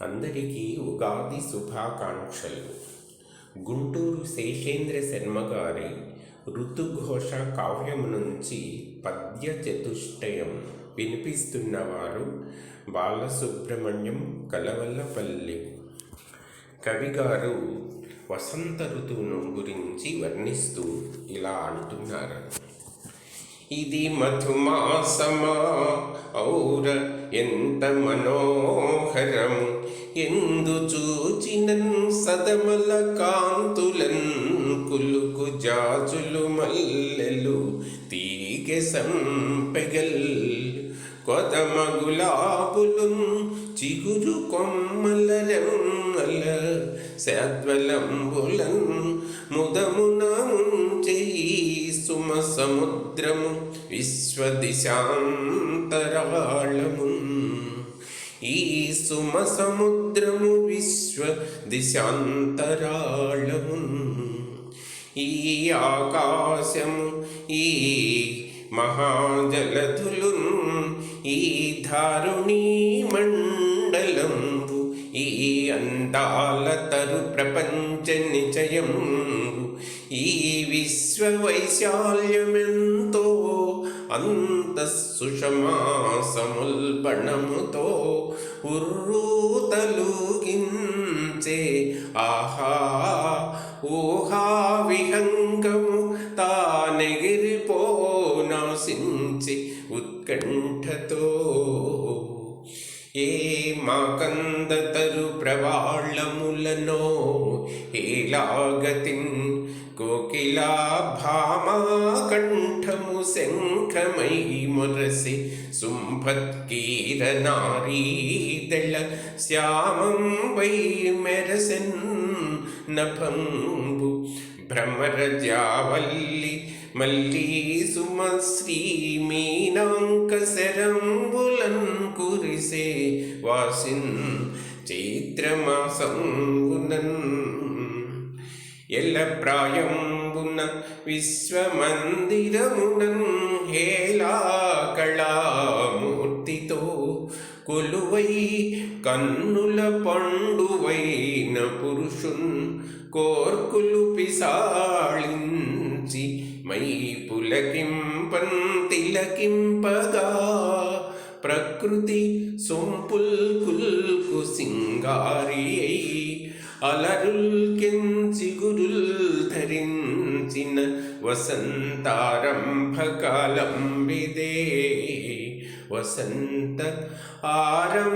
అందరికీ ఉగాది శుభాకాంక్షలు. గుంటూరు శేషేంద్ర శర్మ గారి ఋతుఘోష కావ్యం నుంచి పద్య చతుష్టయం వినిపిస్తున్నవారు బాలసుబ్రహ్మణ్యం కలవల్లపల్లి. కవిగారు వసంత ఋతువును గురించి వర్ణిస్తూ ఇలా అంటున్నారు. ఇది మధుమాసమా ఔర ఎంత మనోహరము, ఎందు చూచినన్ సదమల కాంతులన్ కులుకు జాజులు మల్లెలు తీగె సంపెగల్ కొదమ గులాబులున్ చిగురు కొమ్మల రెమ్మల శాద్వలంబులన్ ముదమున ముంచెయి సుమ సముద్రము విశ్వదిశాంతరాళము. ఈ సుమ సముద్రము విశ్వదిశాంతరాళము. ఈ ఆకాశము ఈ మహాజలధులు ఈ ధారుణీ మండలంబు ఈ అందాల తరు ప్రపంచ నిచయంబు ఈ విశ్వవైశాల్యమెంతో అంత సుషమాసముల్బణముతో ఉర్రూతలుగించే ఆహా ఊహా విహంగము తానెగిరిపోనాశించి ఉత్కంఠతో. ఏ మాకందతరు ప్రవాళములనో హేలాగతిన్ కోకిలా భామా కంఠము శంఖమై మురసి శుంభత్కీర నారీదళ శ్యామం వై మెరసెన్ నభంబు భ్రమరజావల్లి మల్లీ సుమశ్రీ మీనాంక శరంబులన్ కురిసే వాసిన్ చైత్రమాసంబునన్ ఎల్ల ప్రాయంబున విశ్వమందిరమునన్ హేళా కళామూర్తితో కొలువై కన్నుల పండువైన పురుషున్ కోర్కులు పిసాళించి మై పులకింపన్ తిలకింపగా ప్రకృతి సొంపుల్ కుల్కు సింగారి అయి అలరుల్ కెంచిగురుల్ ధరించిన వసంతారంభకాలం విదే వసంత ఆరంభకాలం